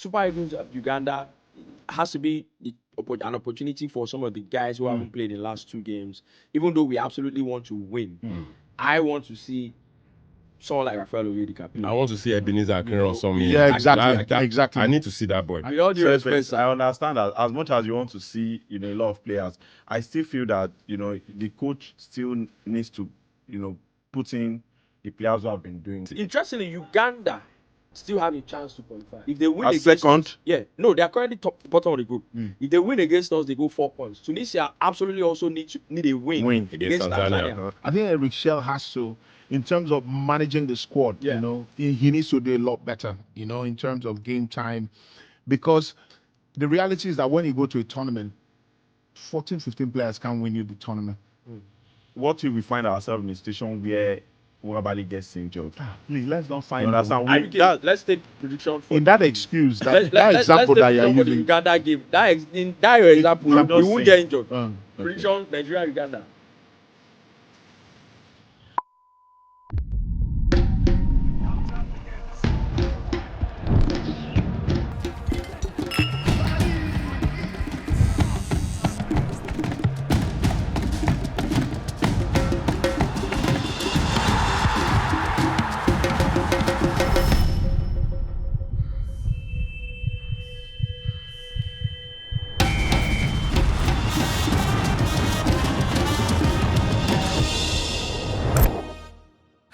Super Eagles of Uganda has to be an opportunity for some of the guys who haven't played in the last 2 games. Even though we absolutely want to win, I want to see someone like Rafael Oyedika. I want to see Ebenezer Akinro or something. Yeah, exactly. I need to see that boy. With all due respect, I understand that as much as you want to see, a lot of players, I still feel that, the coach still needs to, put in the players who have been doing. Interestingly, Uganda still have a chance to qualify. If they win As against second? us, no, they are currently bottom of the group. If they win against us, they go 4 points. Tunisia absolutely also need a win against Tanzania. I think Eric Chelle has to, in terms of managing the squad, he needs to do a lot better, in terms of game time, because the reality is that when you go to a tournament, 14, 15 players can't win you the tournament. What if we find ourselves in a situation where Wabali gets injured? Please, let's not find. You understand? Let's take prediction for in that excuse, that example let's that you're take the using. Uganda game. In that your example, we won't get injured. Prediction: Nigeria, Uganda.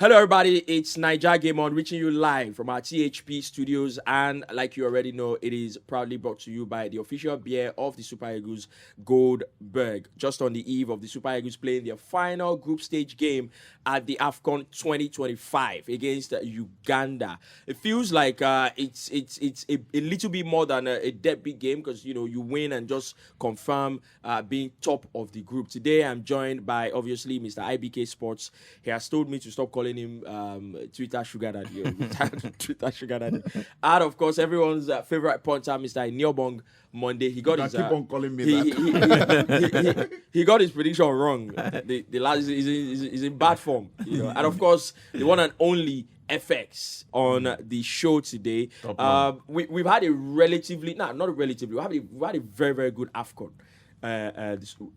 Hello, everybody. It's Niger Game On, reaching you live from our THP studios. And like you already know, it is proudly brought to you by the official beer of the Super Eagles, Goldberg. Just on the eve of the Super Eagles playing their final group stage game at the AFCON 2025 against Uganda. It feels like it's a little bit more than a deadbeat game because, you win and just confirm being top of the group. Today, I'm joined by, obviously, Mr. IBK Sports. He has told me to stop calling him Twitter Sugar Daddy. Twitter Sugar Daddy. And of course, everyone's favorite punter, Mr. Niobong Monday. He got his. Keep on calling me that. He got his prediction wrong. The last is in bad form. And of course, the one and only FX on the show today. We've had a relatively, not relatively. We've had a very, very good AFCON.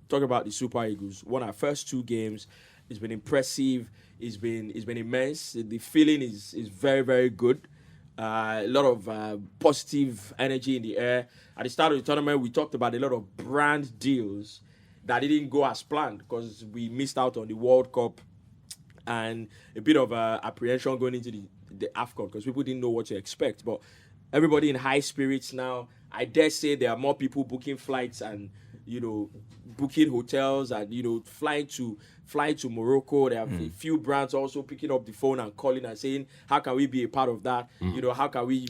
Talk about the Super Eagles. Won our first 2 games. It's been impressive. It's been immense. The feeling is very, very good. A lot of positive energy in the air. At the start of the tournament, we talked about a lot of brand deals that didn't go as planned because we missed out on the World Cup and a bit of apprehension going into the AFCON because people didn't know what to expect. But everybody in high spirits now. I dare say there are more people booking flights and booking hotels and flying to Morocco. There are a few brands also picking up the phone and calling and saying, how can we be a part of that? How can we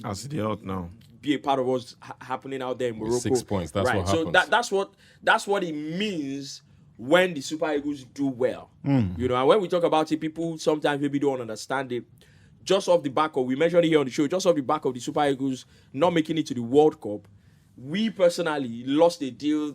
now be a part of what's happening out there in Morocco? 6 points. That's what happens. So that's what it means when the Super Eagles do well. And when we talk about it, people sometimes maybe don't understand it. Just off the back of, we mentioned it here on the show, just off the back of the Super Eagles not making it to the World Cup, we personally lost a deal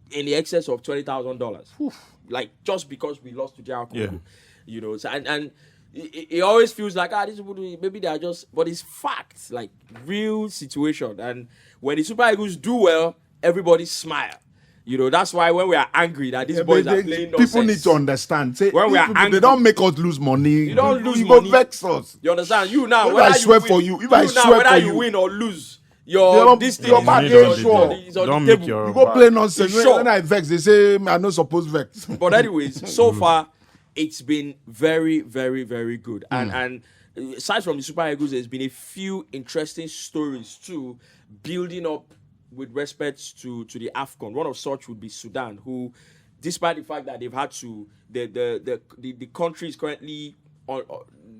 in the excess of $20,000. Like, just because we lost to JR Congo. And it always feels like, this maybe they are just, but it's facts, like real situation. And when the Super Eagles do well, everybody smile. That's why when we are angry that these boys are playing nonsense. People need to understand. When we are angry, they don't make us lose money. You don't lose money. money. Vex us. You understand? You now, if I swear for you, whether you win or lose, this thing your back ain't sure. Don't make your you go play nonsense. Sure. When I vex, they say I'm not supposed to vex. But anyways, so far it's been very, very, very good. And aside from the Super Eagles, there's been a few interesting stories too, building up with respect to the AFCON. One of such would be Sudan, who, despite the fact that they've had to, the country is currently on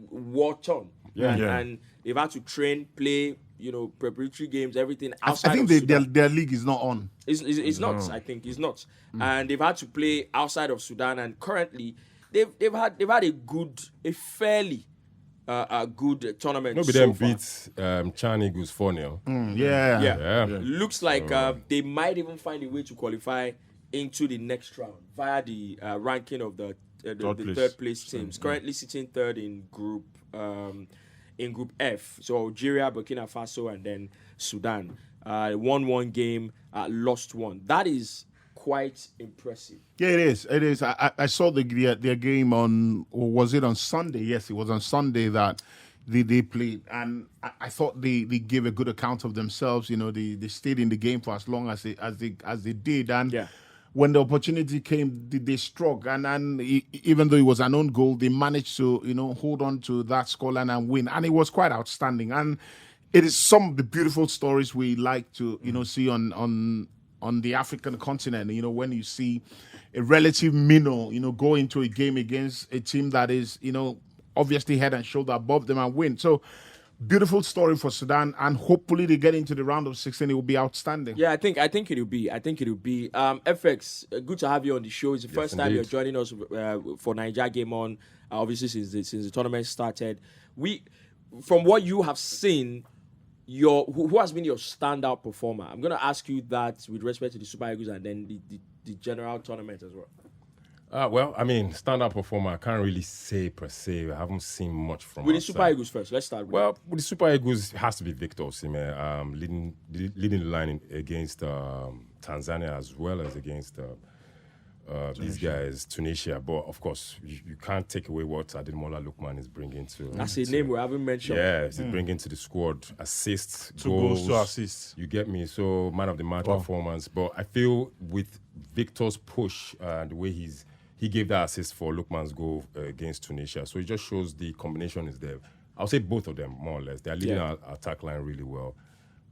war torn, and they've had to train, play, preparatory games, everything outside. I think their league is not on. It's not. I think it's not, and they've had to play outside of Sudan, and currently they've had a fairly good tournament. Nobody so them beat Chan Eagles 4-0. Yeah. Looks like they might even find a way to qualify into the next round via the ranking of the third place teams. Currently sitting third in Group in Group F. So Algeria, Burkina Faso, and then Sudan. Won one game, lost one. That is quite impressive. Yeah, it is. It is. I saw their game on, or was it on Sunday? Yes, it was on Sunday that they played, and I thought they gave a good account of themselves. They stayed in the game for as long as they did, and when the opportunity came, they struck, and even though it was an own goal, they managed to hold on to that scoreline and win, and it was quite outstanding. And it is some of the beautiful stories we like to see on the African continent. When you see a relative minnow, go into a game against a team that is, obviously head and shoulder above them and win. So beautiful story for Sudan, and hopefully they get into the round of 16. It will be outstanding. Yeah, I think it'll be. FX, good to have you on the show. It's the first time you're joining us for Niger Game On. Obviously, since the tournament started, from what you have seen, who has been your standout performer? I'm going to ask you that with respect to the Super Eagles and then the general tournament as well. Well, I mean, standout performer, I can't really say per se. I haven't seen much from With the Super Eagles first, let's start with Well, with the Super Eagles, it has to be Victor Osimhen, leading the line against Tanzania as well as against these guys, Tunisia. But, of course, you can't take away what Ademola Lookman is bringing to... That's a name we haven't mentioned. Yeah, he's bringing to the squad. Assists, Two goals, 2 assists. You get me? So, man of the match performance. But I feel with Victor's push and the way he gave that assist for Lookman's goal against Tunisia. So it just shows the combination is there. I'll say both of them, more or less. They're leading our attack line really well.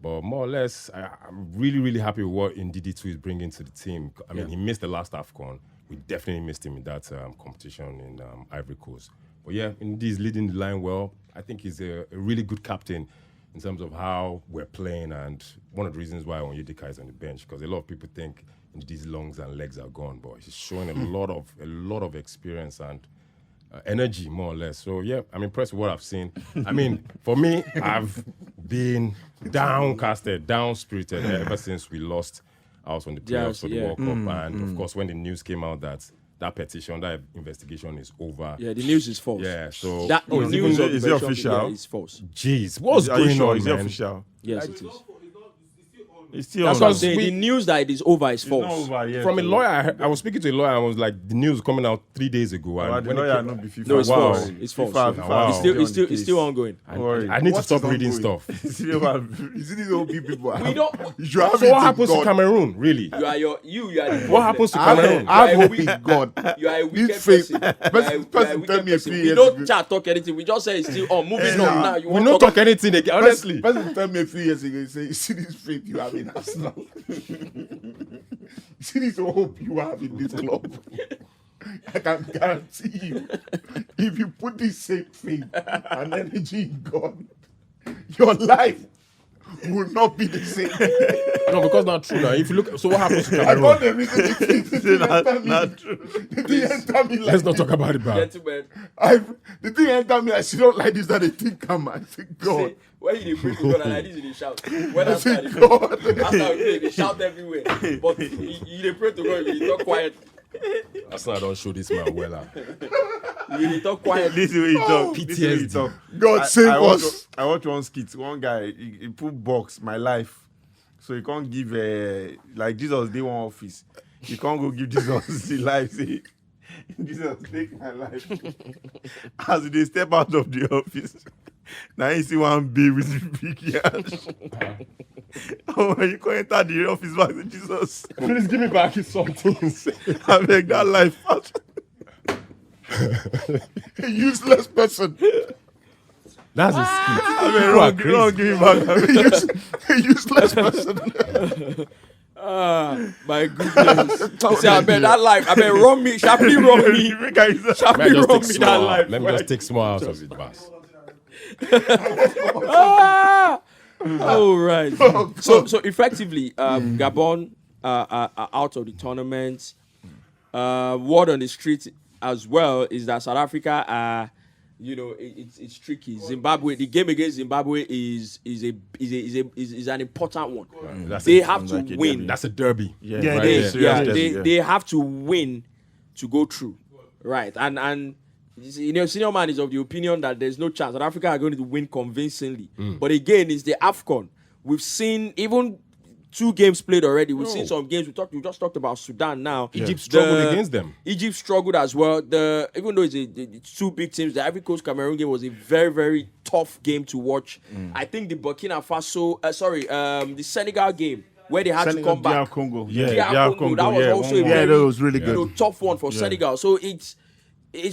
But more or less, I'm really, really happy with what Ndidi2 is bringing to the team. I mean, he missed the last AFCON. We definitely missed him in that competition in Ivory Coast. But yeah, Ndidi is leading the line well. I think he's a really good captain in terms of how we're playing, and one of the reasons why Onyedika is on the bench, because a lot of people think these lungs and legs are gone, but he's showing a lot of experience and energy, more or less. So yeah, I'm impressed with what I've seen. I mean, for me, I've been down-spirited ever since we lost out on the playoffs for the World Cup, and of course, when the news came out that petition, that investigation is over. Yeah, the news is false. Yeah, so is it official? Yeah, it's false. Jeez, what's going on, Is man? it official? Yes, it is. It's still That's on. what I'm saying. The news that it is over is It's not false. over yet. From a lawyer, I was speaking to a lawyer and was like, the news coming out 3 days ago. And The when it lawyer came- not be FIFA. No, it's Wow. false. It's false. FIFA, Yeah. Wow. It's still ongoing. I need to What stop is reading ongoing? stuff. You see these old people. We don't. You have So it what in happens to God. Cameroon, really? You are the What happens to I Cameroon? have You are a hope in God. You are a wicked This faith. person. Person tell me a few We years don't ago. chat talk anything. We just say it's still on. Moving on now. You We want don't to talk anything again, honestly. Person tell me a few years ago, he say, you see this faith you have in Arsenal. You see this hope you have in this club. I can guarantee you, if you put this same faith and energy in God, your life will not be the same. No, because not true now. If you look, so what happens to I got Cameroon? the reason it didn't enter me. Not true. It didn't enter me like Let's not talk about it, bro. Gentlemen, the thing enter me, I see don't like this, that they think come. I say, God. say, when you pray to God and like this, you dey shout. When I after say, the God. after we pray, they shout everywhere. But you dey pray to God, you dey talk quiet. That's why I don't show this man well. You dey talk quiet. This is where you talk. This is where you PTSD. talk. God save us. I watch one skit. One guy, he put box, my life. So he can't give, like Jesus, day one office. You can't go give Jesus the life. Say, Jesus, take my life. As they step out of the office, now you see one baby with big yard. Oh, when you can enter the office back to Jesus. Please give me back his something. I beg that life. A useless person. That's a skit. I People mean, are don't crazy. give me back. A useless person. My goodness. See, I bet that life. I bet wrong me. Sharply wrong me. Let me Sharply just wrong take me small that out. life. Let me just take small out of it, boss. All right. So effectively, Gabon are out of the tournament. Word on the street as well is that South Africa it's tricky. Zimbabwe, the game against Zimbabwe is an important one. They have to win. That's a derby. Yeah, right it there. is. Serious derby, They have to win to go through, right? And Senior man is of the opinion that there's no chance that Africa are going to win convincingly. But again, it's the AFCON. We've seen even 2 games played already. We've seen some games. We just talked about Sudan now. Egypt struggled against them. Egypt struggled as well. Even though it's 2 big teams, the Ivory Coast Cameroon game was a very, very tough game to watch. I think the Burkina Faso, the Senegal game, where they had to come back. DR Congo. DR Congo. That was also a very, that was really good. tough one for Senegal. So it's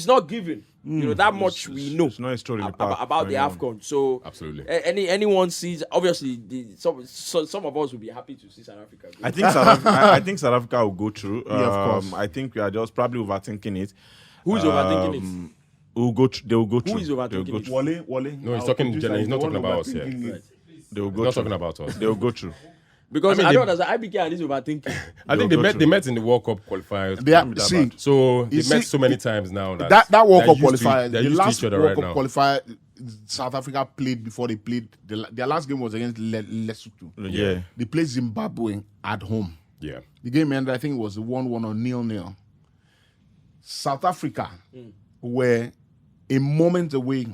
not given. That much we know about the AFCON. So absolutely, anyone sees, obviously, some of us will be happy to see South Africa go. I think South Africa will go through. Of course. I think we are just probably overthinking it. Who is overthinking it? They will go through. Who is overthinking it? Wale. No, he's talking generally. He's not talking about us here. Right. They will go He's not through. talking about us. They will go through. Because I mean, I don't understand. IBK and this overthinking. I think they met in the World Cup qualifiers. So they met so many times now that World Cup qualifier, they're the used to last each other World right Cup now. qualifier South Africa played before they played. Their last game was against Lesotho. Yeah. They played Zimbabwe at home. Yeah. The game ended, I think it was 1-1 or 0-0. South Africa were a moment away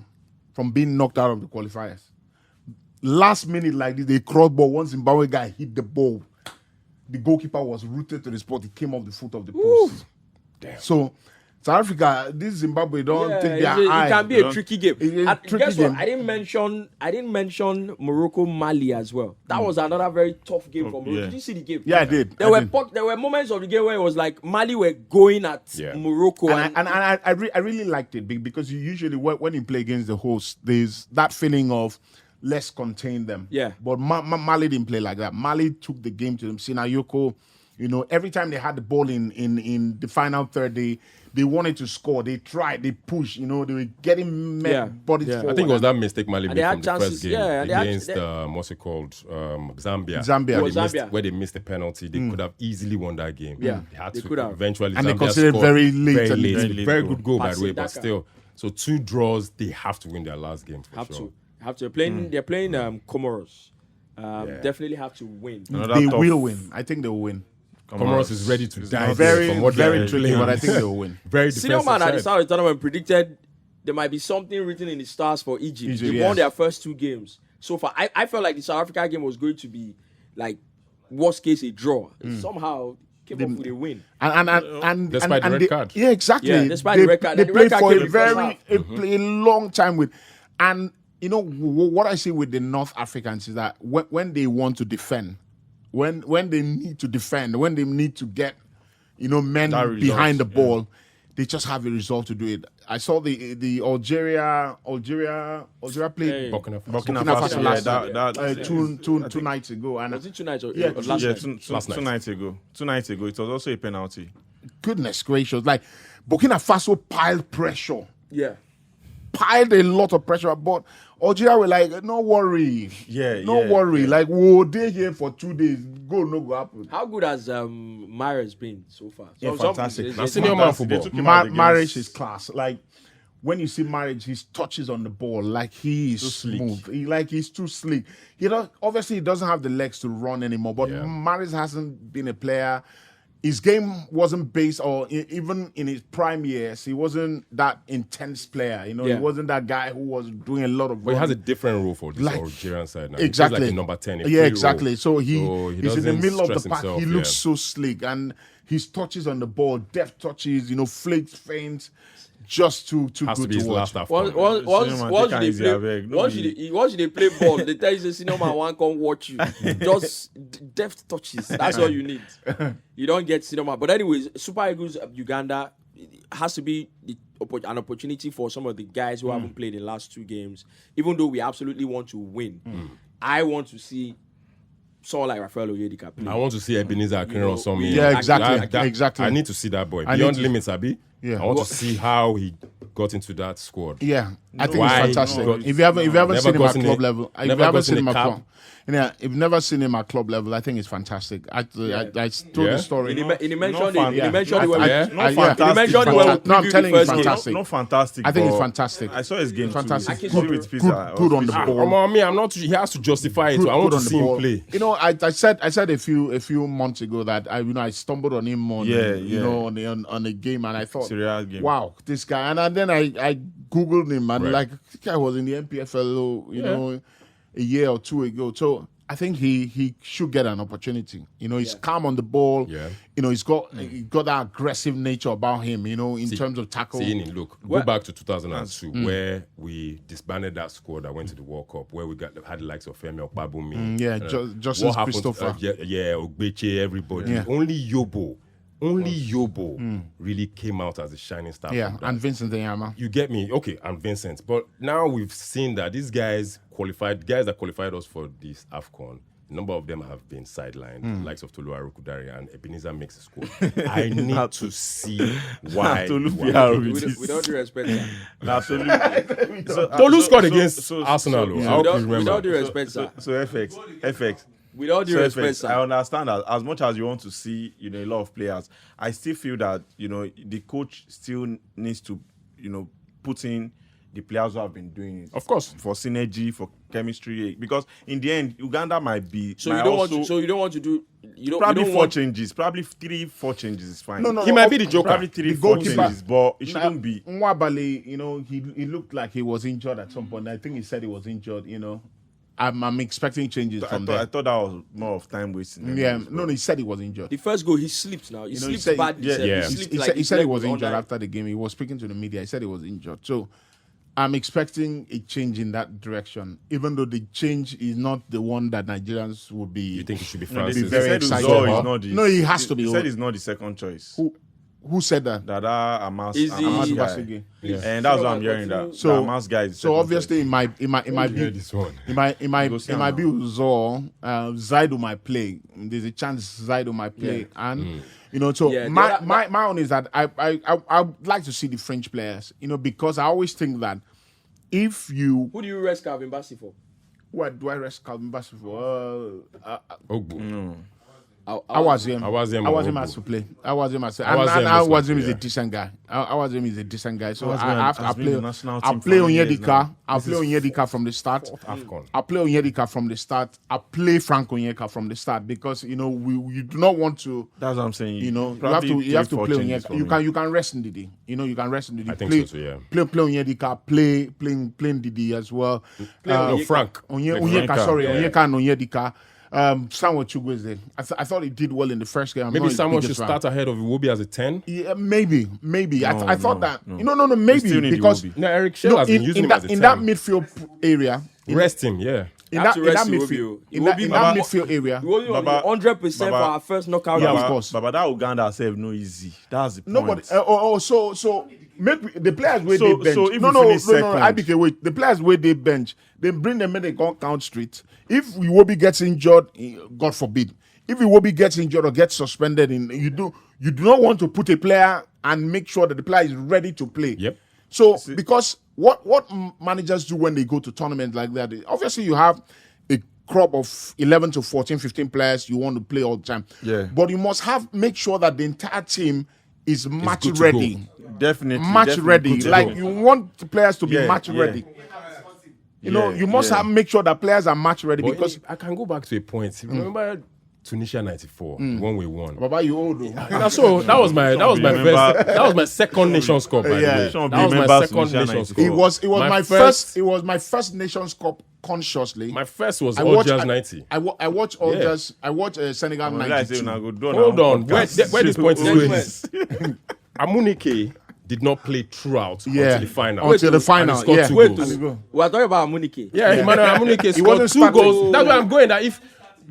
from being knocked out of the qualifiers. Last minute like this, they cross ball. One Zimbabwe guy hit the ball. The goalkeeper was rooted to the spot. He came off the foot of the post. Damn. So South Africa, this Zimbabwe don't take their eye. It can be a tricky game. It's a tricky Guess game. what? I didn't mention Morocco Mali as well. That was another very tough game for Morocco. Yeah. Did you see the game? Yeah, I did. There were moments of the game where it was like Mali were going at Morocco, And I really liked it because you usually when you play against the host, there's that feeling of let's contain them. Yeah. But Mali didn't play like that. Mali took the game to them. Sinayoko, every time they had the ball in the final third, they wanted to score. They tried. They pushed. They were getting bodies forward. I think it was that mistake Mali And made they from had the chances, first game against what's it called, Zambia. Where they missed the penalty. They could have easily won that game. Yeah, they had they to could have. eventually. And they Zambia considered scored very late. Very good goal, by the way, but Passing still. So 2 draws, they have to win their last game for sure. Have to. They're playing Comoros. Definitely have to win. They will win. I think they will win. Comoros is ready to die. Very, from what very they're tricky, playing. but I think they will win. Very Senior defensive man at the side. start of the tournament predicted there might be something written in the stars for Egypt. They won their first 2 games. So far, I felt like the South Africa game was going to be like worst case a draw. Somehow came up with a win. And Despite the red card. Yeah, exactly. Yeah, despite the red card. They And the red played card for came in a long time with. And what I see with the North Africans is that when they want to defend, when they need to defend, when they need to get men behind the ball, they just have a resolve to do it. I saw the Algeria played Burkina Burkina Faso last that 2 nights ago. And Was it 2 nights or Yeah, or last night? two nights ago. 2 nights ago, it was also a penalty. goodness gracious, like Burkina Faso piled pressure. Yeah. Piled a lot of pressure, but Algeria were like, no worry. No worry. Like, we'll stay here for 2 days. Go, no go happen. How good has Mahrez been so far? Yeah, fantastic. Now, senior man Fantastic. They football. took him out against- Marriage is class. Like, when you see Marriage, his touches on the ball, like he is sleek. smooth. He's too sleek. Obviously, he doesn't have the legs to run anymore, but Marriage hasn't been a player. His game wasn't based, or even in his prime years, he wasn't that intense player. He wasn't that guy who was doing a lot of. But he has a different role for this Like, Algerian side now. Exactly. He plays like a number 10. a Yeah, free exactly. role. So he's in the doesn't middle of the stress pack. himself, He looks so sleek, and his touches on the ball, deft touches, flakes, feints, just too Has good to be his to watch. last Once you they play ball, they tell you the senior man won't come watch you. Just deft touches. That's all you need. You don't get senior man. But anyways, Super Eagles Uganda has to be an opportunity for some of the guys who haven't played in the last 2 games. Even though we absolutely want to win, I want to see someone like Rafael Oyedika play. I want to see Ebenezer Akinro or something. Yeah, exactly. I need to see that boy. I Beyond need to- limits, Abi. Yeah. I want to see how he got into that squad. Yeah, I think Why? it's fantastic. No, if you haven't never seen him at gotten club a- level, if you never haven't gotten seen a him at cap. club, if you've never seen him at club level, I think it's fantastic. I told the story. He mentioned fan- it. He mentioned it when Yeah. we. Not He fantastic. mentioned it Fantastic. when we No, I'm previewed telling the you, first game. fantastic. Not fantastic. I think it's but fantastic. I saw his game Fantastic. too. Good, With pizza. good on the ball. Come on, me. I'm not. He has to justify it. Good- I want good to on the see him ball. play. I said a few months ago that I stumbled on him on on the game, and I thought, Syria game. wow, this guy. And then I googled him and Right. like this guy was in the NPFL, you know, a year or two ago. So I think he should get an opportunity. You know, he's calm on the ball. Yeah. You know, he got that aggressive nature about him. You know, in terms of tackle. Look, go back to 2002 where we disbanded that squad that went to the World Cup, where we had the likes of Femi Okpabumi. Justice what happened? Christopher. Ogbeche, everybody. Yeah. Only Yobo really came out as a shining star. Yeah, from that. and Vincent Enyama. You get me? Okay, and Vincent. But now we've seen that these guys that qualified us for this AFCON, a number of them have been sidelined, likes of Tolu Arukudari and Ebenezer makes a score. I need to see why. With all due respect, sir. Tolu scored against Arsenal. I hope you With all remember. due respect, sir. So FX. With all due respect, sir. I understand that as much as you want to see, you know, a lot of players, I still feel that, you know, the coach still needs to, you know, put in the players who have been doing it. Of course. For synergy, for chemistry, because in the end, Uganda might be. So you don't want to do. Probably you don't four want, changes, probably 3-4 changes is fine. No, He might be the joker. Probably The 3-4 goalkeeper- changes, but it shouldn't be. Nwabali, you know, he looked like he was injured at some point. I think he said he was injured. You know, I'm expecting changes from I there. thought that was more of time wasting. Yeah, no, he said he was injured. the first goal, he slipped now. He You know, he slipped said- badly. yeah, sir. yeah. He slipped He like said he his said he leg was injured under- after the game. He was speaking to the media. He said he was injured. So I'm expecting a change in that direction, even though the change is not the one that Nigerians would be. You think it should be No, they Francis? very said excited Uzo about- is not the. No, he has to be. He said he's not the second choice. Who said that? Dada Amas Is the- Ahmadu guy. Basugi. And that's what I'm hearing. That So- the Amas guy is the So second obviously, choice. it might You heard be. this one. It might Go see it him might now. be Uzor. Zaidu might play. There's a chance Zaidu might play, and you know. So Yeah, my own is that I would like to see the French players. You know, because I always think that if you Who do you rest Calvin Bassey for? what do I rest Calvin Bassey for? Ogbu. Awazim Awazim has to play. Awazim has to. Awazim And must Awazim play, is a yeah. decent guy. Awazim is a decent guy. So Awazim I have to. has been in the national I'll team play for years Onyedika. now. I'll play Onyedika from the start. AFCON. I'll play Onyedika from the start. I'll play Frank Onyeka from the start because you know we do not want to. That's what I'm saying. You know, Probably you have to 3-4 play changes Onyeka. for You me. can rest Ndidi. You know, you can rest Ndidi. I think play, so too, yeah. Play Onyedika. Playing Ndidi as well. No, Frank. Onyeka, Onyeka, sorry, yeah. Onyeka and Onyedika. Samuel Chugwe is there. I thought he did well in the first game. I'm Maybe not his someone should biggest fan. start ahead of Iwobi as a 10. Yeah, maybe. I thought no, that. no. No, We maybe still need because Iwobi. No, Eric Shell has been using him as a 10. in that midfield area. Rest him, yeah. In have that to rest midfield, Iwobi. in that Iwobi, midfield area. We only on Baba- 100% for Baba- our first knockout. Yeah, round. of course. But that Uganda self no easy. That's the point. Nobody. So make the players where So- they bench. so if no, we no, finish second- IBK wait. The players where they bench, they bring them when they go count street. If Iwobi gets injured, God forbid. If Iwobi gets injured or gets suspended, you do not want to put a player and make sure that the player is ready to play. Yep. So because what managers do when they go to tournaments like that, obviously you have a crop of 11 to 14, 15 players you want to play all the time. Yeah. But you must make sure that the entire team is match good to ready. Definitely. Match definitely ready. good to Like go. you want the players to be Yeah, match yeah. ready. You know, Yeah, you must yeah. make sure that players are match ready But because I can go back to a point. Remember Tunisia 94 when we won? Baba, you old. Now, so that was my second Nations Cup. By the Yeah. way. Sean That was my remembers second Tunisia Nations 94. Cup. It was my first. It was my first Nations Cup consciously. My first was I watched Algiers 90. I watched Algiers. I watched Senegal Well, like I say, 92. now go do Hold now on, where podcast. this point is Next going? Amunike did not play throughout Yeah. until the final. Until the final. And he scored Yeah. two Wait, goals. we are talking about Amunike. Yeah, Emmanuel Amunike scored wasn't two starting. goals. That's why I'm going. That if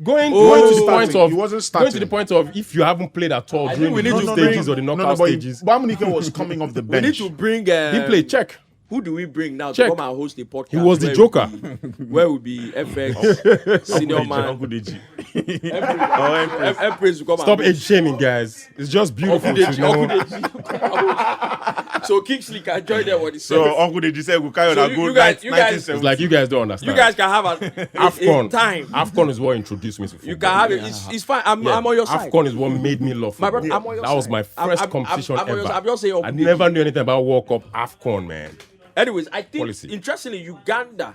going to the starting. point of He wasn't going to starting. the point of if you haven't played at all think during we the need group to stages or the knockout but stages, Bamunike was coming off the We bench. need to bring. he played. Check. Who do we bring now Check. to come and host the podcast? He was the where joker. Where would be FX, senior Uncle man, Deji. Empress will come Stop and age shaming, guys. It's just beautiful to know. So Kingsley can join them on the So set. Uncle Deji said, "We'll carry So on a you good guys- 1970." It's like you guys don't understand. You guys can have a AFCON. time. AFCON is what introduced me to football. You can have it. It's fine. I'm on your side. AFCON is what made me love My football. brother, I'm on your That was side. my first competition I'm on your ever. side. I'm just saying. I never knew anything about World Cup AFCON, man. Anyways, I think Policy. interestingly, Uganda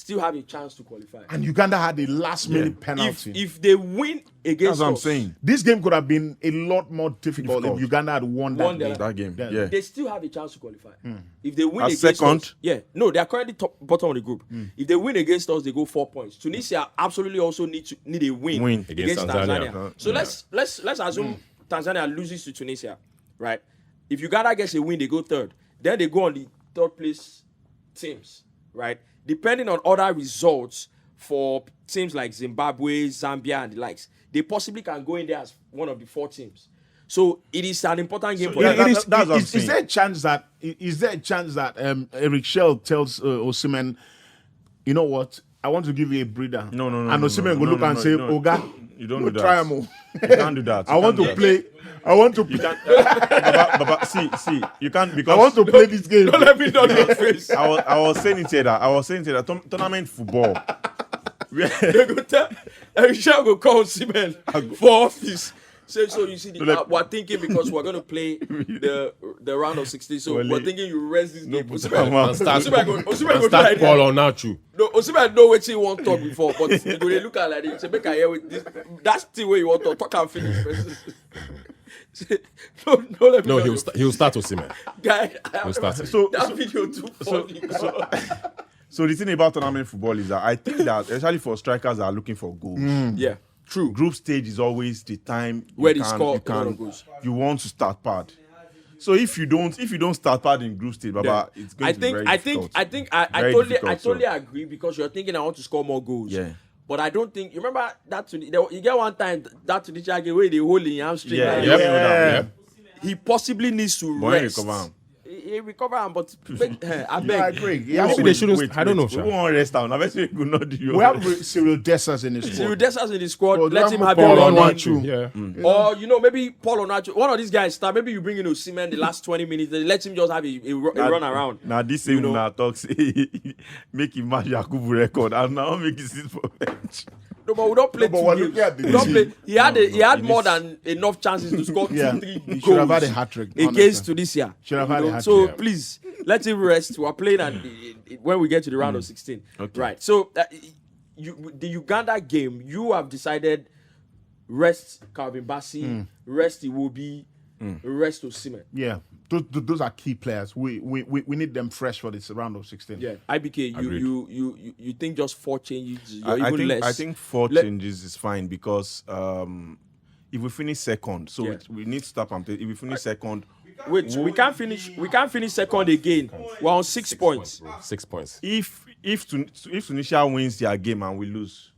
still have a chance to qualify. And Uganda had a last-minute penalty. If they win against That's what I'm us, saying. This game could have been a lot more difficult if Uganda had won that game. That game. Yeah. Yeah. they still have a chance to qualify. If they win As against second? us, no, they are currently bottom of the group. If they win against us, they go 4 points. Tunisia absolutely also need a win against Tanzania. So let's assume Tanzania loses to Tunisia, right? If Uganda gets a win, they go third. Then they go on the third place teams, right? Depending on other results for teams like Zimbabwe, Zambia, and the likes, they possibly can go in there as one of the 4 teams. So it is an important game for them. Is there a chance that Eric Chelle tells Osimhen, you know what? I want to give you a breather. No. And Osimhen will look and say, Oga, You don't do that. try him. You can't do that. I want to play. I want to. You can't. Baba, see. You can't because I want to play this game. Don't let me know your face. I was saying it here that tournament football. They go tell Eric Chelle go call Simon for office. So you see, we're thinking because we're going to play the round of 16. So we're thinking you rest this game. Osimhen go start Paul on Nacho. No, Osimhen know what he want to talk before, but you go they look at like this. Say, make I hear with this. That's the way you want to talk and finish. Let me know. He'll start Osimhen. Guy, He'll start. that video too funny. So the thing about tournament football is that I think that especially for strikers that are looking for goals. Yeah, true. Group stage is always the time Where they score a lot of goals. You want to start pad. So if you don't start pad in group stage, Baba, it's going to be very difficult. I totally agree because you're thinking I want to score more goals. Yeah. But I don't think you remember that you get one time that to the game where they hold in hamstring. Yeah. Right? Yep. He possibly needs to But rest. He recover him, but I beg. Yeah, I agree. Maybe they shouldn't. I don't know. We won't rest down. I bet we could not do. We have Cyril Dessers in the squad. Cyril Dessers in the squad. Oh, Let him have Paul a run. Onuachu. Yeah. Or maybe Paul Onuachu. One of these guys start. Maybe you bring in Osimhen the last 20 minutes. Let him just have a run around. Now this same now talks make him match Yakubu record and now make it sit for bench. No, but we don't play but we're two looking at games. the We don't team. play. He had more than enough chances to score 2-3 He goals should have had a hat-trick. against Tunisia. Should have had a hat-trick. So please let him rest. We're playing when we get to the round of 16. Okay. Right. So the Uganda game, you have decided rest Calvin Bassey, rest Iwobi, rest Osimhen. Yeah, those are key players. We need them fresh for this round of 16. Yeah, IBK, you think just 4 changes or I even less? I think 4 changes is fine because if we finish second, so we need to stop and play. If we finish second, wait, we can't finish second again. We're on 6 points. 6 points. If Tunisia wins their game and we lose.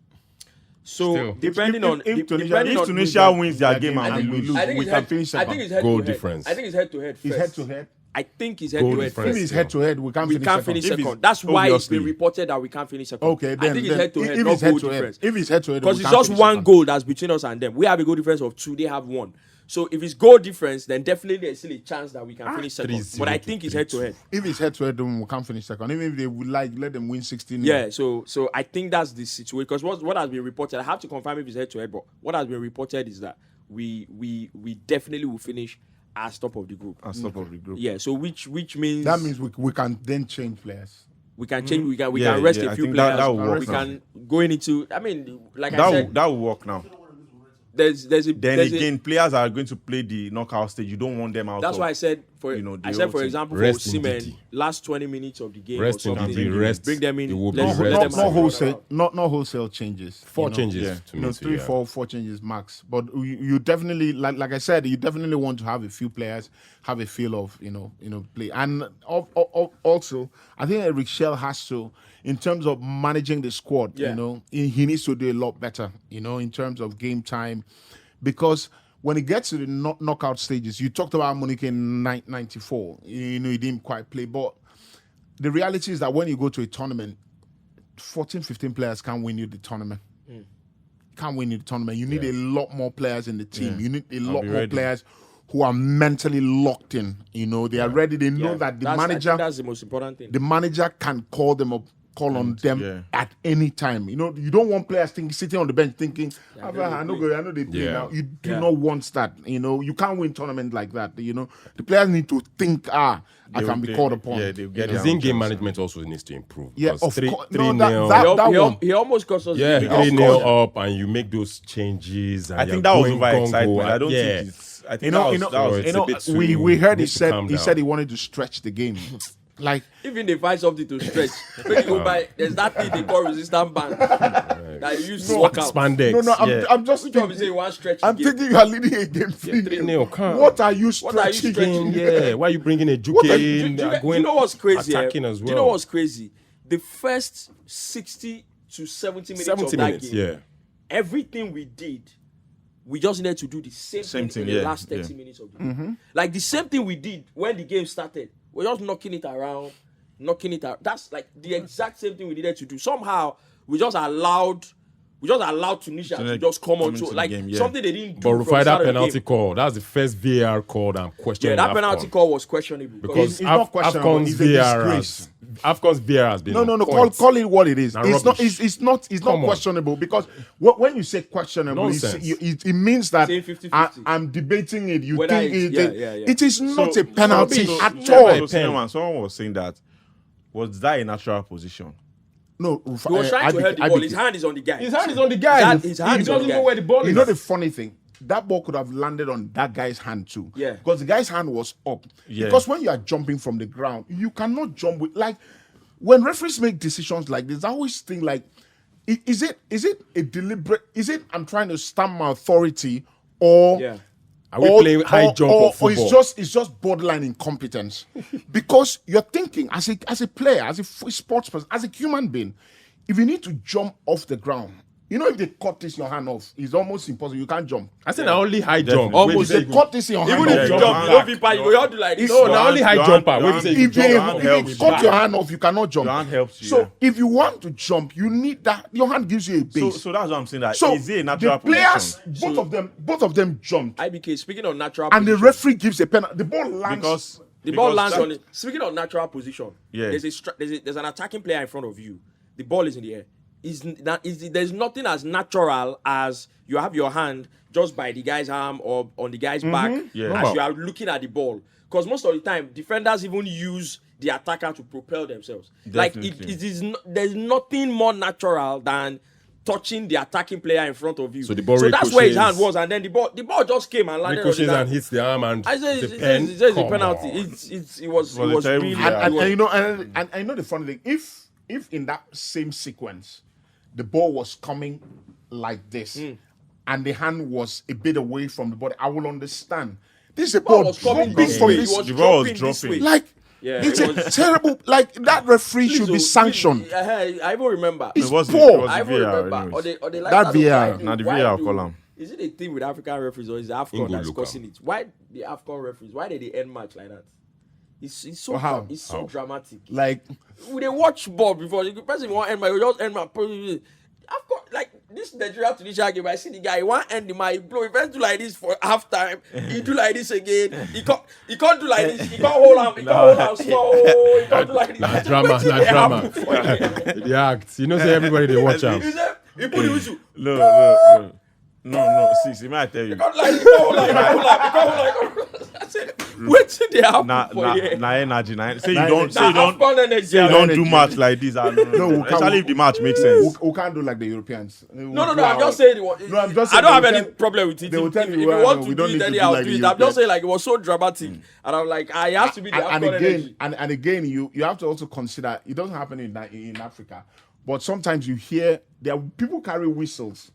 So Still. depending on If Tunisia wins their game and we lose, I think we can finish I think it's head Goal to head. difference. I think it's head to head. Is head to head? I think it's Goal head to head. difference. If it's head to head, we can't We finish can't second. finish If second. it's- That's why it's been obviously. reported that we can't finish second. Okay, then I think it's head to head, if not it's head goal to head, difference. if it's head to head, Because we it's can't just finish one second. goal that's between us and them. We have a goal difference of 2. They have 1. So if it's goal difference, then definitely there's still a chance that we can finish second. 3-0 But I to think it's head to head. If it's head to head, then we can't finish second. Even if they would let them win 16. Yeah, so I think that's the situation. Because what has been reported, I have to confirm if it's head to head, but what has been reported is that we definitely will finish as top of the group. As top of the group. Yeah, so which means That means we can then change players. we can change. We can Yeah, rest yeah, a I few think players. that will work we now. can go into. I mean, like I said, That will work now. there's a. Then there's again, players are going to play the knockout stage. You don't want them out. That's of, why I said the whole for thing. example, for Rest Osimhen, Ndidi. last 20 minutes of the game Rest or something. Ndidi, rest Bring them in. Iwobi, Let's rest let them Not have wholesale, not wholesale changes. 4 you know. changes Yeah. to You know, me. 3, 4 changes max. But you definitely, like I said, you definitely want to have a few players have a feel of play. And also, I think Eric Chelle has to, in terms of managing the squad. Yeah. He needs to do a lot better. In terms of game time, because when it gets to the knockout stages, you talked about Monique in 94. He didn't quite play, but the reality is that when you go to a tournament, 14, 15 players can't win you the tournament. Can't win you the tournament. You need a lot more players in the team. You need a lot more ready. players who are mentally locked in. They are ready. They know that the I manager, think that's the most important thing. the manager can call them up call on them at any time. You know, you don't want players sitting on the bench thinking, I know they play now. You do not want that. You know, you can't win tournament like that. You know, the players need to think, I can be called upon. Yeah, his in-game management also needs to improve. Yeah, of course. 3-0. He almost cost us. Yeah, 3-0 up, and you make those changes. And I think that was over excitement. I don't think it's. I think we heard he said he wanted to stretch the game. Like, even they find something to stretch. When you go by, there's that thing they call resistant band that you use to work out. Spandex. I'm just thinking. I'm thinking you are leading a game. 3-0. What are you stretching? Yeah, why are you bringing a Juke in? Do you know what's crazy? Attacking as well. Do you know what's crazy? The first 60 to 70 minutes of that game, everything we did, we just needed to do the same thing in the last 30 minutes of the game. Like the same thing we did when the game started. We're just knocking it around. That's like the exact same thing we needed to do. Somehow, we just allowed Tunisia to just come on to like something they didn't do. But Rufai, that penalty call, that's the first VAR call that I'm questioning. Yeah, that penalty call was questionable. Because it's not questionable. AFCON's VAR has been call it what it is. It's not questionable, because when you say questionable, it means that 50-50. I'm debating it. You whether think it it is not a penalty at all. Someone was saying that. Was that a natural position? No, he was trying to head the ball. His hand is on the guy. His hand is on the guy. He doesn't know where the ball is. You know the funny thing? That ball could have landed on that guy's hand too. Yeah. Because the guy's hand was up. Yeah. Because when you are jumping from the ground, you cannot jump with, like, when referees make decisions like this, I always think like, is it a deliberate, I'm trying to stamp my authority, or are we playing high jump or football? Or it's just borderline incompetence? Because you're thinking as a player, as a sports person, as a human being, if you need to jump off the ground, you know, if they cut this your hand off, it's almost impossible. You can't jump. I said only high jump. Almost they cut this in your hand. Even if you jump, you don't do like this. No, not only high jumper. If they cut your hand off, you cannot jump. Your hand helps you. So if you want to jump, you need that. Your hand gives you a base. So that's what I'm saying. That so is it a natural the players, position? both of them jumped. IBK, speaking of natural and position, the referee gives a penalty. The ball lands. The ball lands on it. Speaking of natural position, there's an attacking player in front of you. The ball is in the air. There's nothing as natural as you have your hand just by the guy's arm or on the guy's back as you are looking at the ball. Because most of the time, defenders even use the attacker to propel themselves. Definitely. Like there's nothing more natural than touching the attacking player in front of you. So the ball that's where his hand was, and then the ball just came and landed on his hand. And hits the arm, and I said it's a penalty. It was really. And you know, and I know the funny thing. If in that same sequence, the ball was coming like this, and the hand was a bit away from the body, I will understand. This is a ball was coming dropping from this. The ball was dropping. Like, it's a terrible. Like, that referee should be sanctioned. I even remember. It's poor. I even remember. Or they that VAR. Now the VAR column. Is it a thing with African referees, or is it AFCON that's causing it? Why the AFCON referees? Why did they end match like that? It's so dramatic. Like, we they watch ball before the person won't end my, you just end my. I've got like this Nigeria Tunisia game. I see the guy want end my blow. If I do like this for half time, he do like this again. He can't do like this. He can't hold on. He can't hold on slow. He can't do like this. Not drama. The acts. You know, say everybody they watch out. He put the whistle. No. See, may I tell you? He can't hold on. I said, wait till they happen for you. Energy. Say you don't do match like this. No, especially if the match makes sense. We can't do like the Europeans. No. I'm just saying. I don't have any problem with it. They will tell if you, you want to do it, then I'll like do it. I'm just saying, like, it was so dramatic, and I'm like, I have to be the AFCON energy. And again, you have to also consider it doesn't happen in Africa, but sometimes you hear there are people carry whistles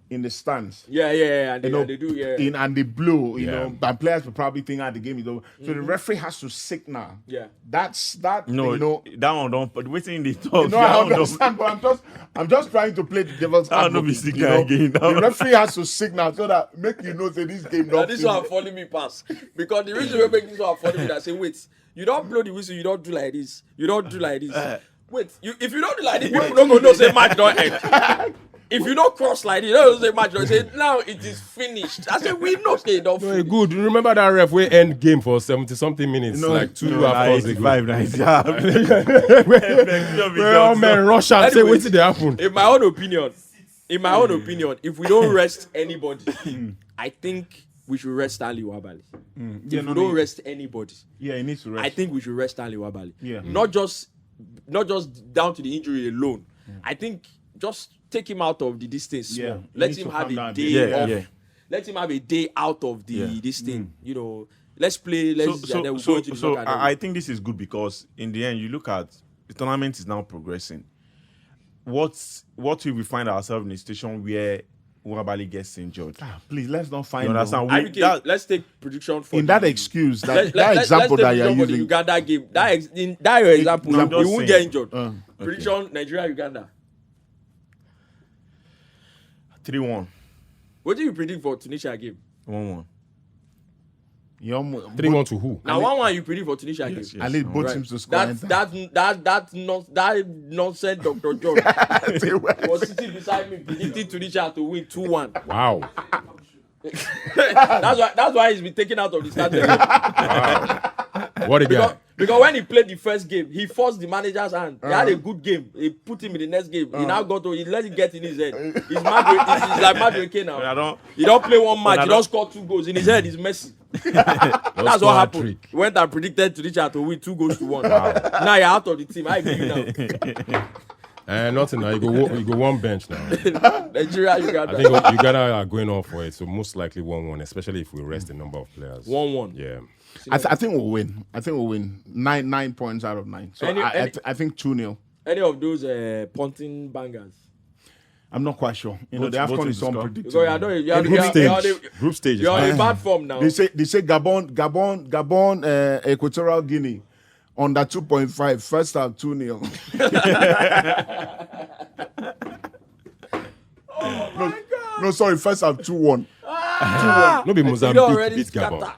in the stands. Yeah. And they do, and they blow, you know, and players will probably think the game is over. So the referee has to signal. Yeah. That no, you know, that one don't, but waiting the talk. No, I understand, but I'm just trying to play the devil's advocate. The referee has to signal so that make you know that this game not. This one follow me pass. Because the reason we make this one follow me, that say, wait, you don't blow the whistle, you don't do like this. You don't do like this. Wait, if you don't do like this, people don't go know say match don't end. if you don't cross like this, don't say match. I say now it is finished. I say we know they don't. No, good. You remember that ref we end game for 70-something minutes, like 2 hours ago. 5 nights. Yeah. Where all men rush out and say, "Wait till they happen." In my own opinion, if we don't rest anybody, I think we should rest Stanley Wabali. If we don't rest anybody, he needs to rest. I think we should rest Stanley Wabali. Yeah. Not just down to the injury alone. I think just take him out of the distance. Yeah. Small. Let him have a day Yeah, off. yeah. Let him have a day out of this thing. You know, let's play. And then we'll go So into the knockout. I think this is good because in the end, you look at the tournament is now progressing. What if we find ourselves in a situation where Wabali gets injured? Please, let's not find. You understand? Let's take prediction for In that excuse, that example that you're for the using. Uganda game. In that your example, I'm just you won't saying. get injured. Prediction: Nigeria, Uganda. 3-1. What do you predict for Tunisia game? 1-1. 3-1 to who? Now 1-1 you predict for Tunisia game. Yes. I need both Right. teams to score. That nonsense Dr. John was sitting beside me predicting Tunisia to win 2-1. Wow. That's why he's been taken out of the starting. What a guy. Because when he played the first game, he forced the manager's hand. He had a good game. He put him in the next game. He now he let it get in his head. He's like Madueke now. He don't play one match. He don't score 2 goals. In his head, he's Messi. That's what happened. Went and predicted Tunisia to win 2-1. Now you're out of the team. I agree now. Nothing now. You go one bench now. Nigeria, Uganda. I think Uganda are going off for it, so most likely 1-1, especially if we rest a number of players. 1-1. Yeah. I think we'll win. 9 points out of 9. So I think 2-0. Any of those punting bangers? I'm not quite sure. The AFCON is unpredictable. Because Group stage. you're in bad form now. They say Gabon, Equatorial Guinea under 2.5. First half 2-0. Oh my God! No, sorry. First half 2-1. No be Mozambique beat Gabon.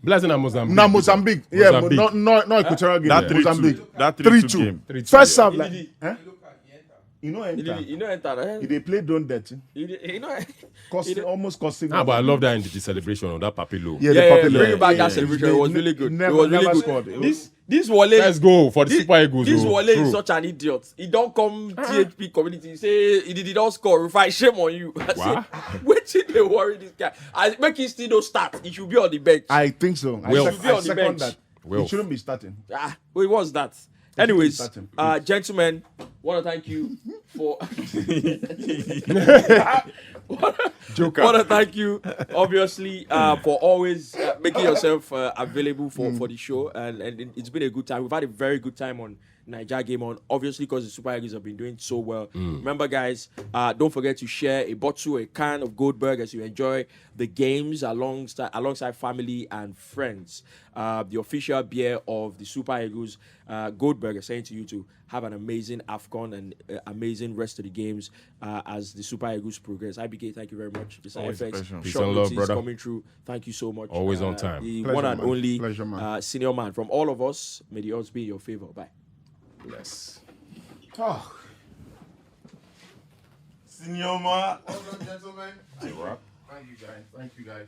Blessing at Mozambique. No, Mozambique. Yeah, but not Equatorial Guinea. That 3-2. Mozambique. That 3-2 game. 3-2. First half, like, You know enter. they play don't dirty. Almost costing. But I love that in the celebration of that Papilo. Bring back that celebration. It was really good. It was really good. This Wale. Let's go for the Super Eagles. This Wale is such an idiot. He don't come THP community. He say he did not score. Refine, shame on you. I say, wait till they worry this guy. I make him still no start. He should be on the bench. I think so. He should be on the bench. He shouldn't be starting. Wait, what's that? Anyways, gentlemen, want to thank you for. Want to thank you, obviously, for always making yourself available for the show, and it's been a good time. We've had a very good time on Nigeria Game On, obviously because the Super Eagles have been doing so well. Remember, guys, don't forget to share a bottle, a can of Goldberg as you enjoy the games alongside family and friends. The official beer of the Super Eagles, Goldberg, is saying to you to have an amazing AFCON and amazing rest of the games as the Super Eagles progress. IBK, thank you very much. This Always FX, Peace short and love, notice brother. coming through. Thank you so much. Always on time. The Pleasure, one and man. only Pleasure, man. senior man. From all of us, may the odds be in your favor. Bye. Bless. Oh. Senior man. Well done, gentlemen. Thank you, guys.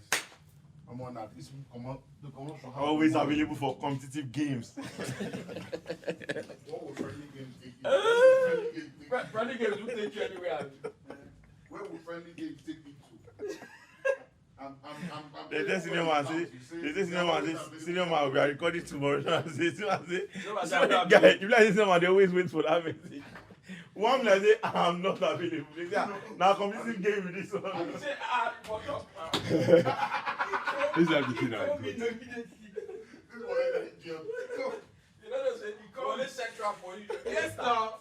I'm on that. This commercial. Always available for competitive games. What will friendly games take you? Friendly games will take you anywhere. Where will friendly games take me to? The senior man say, senior man, we are recording tomorrow. Guy, if you like senior man, they always wait for that message. One like say, I'm not available. They say, now competitive game with this one. This is everything now. You know, they say, you call it central for you. Yes, now.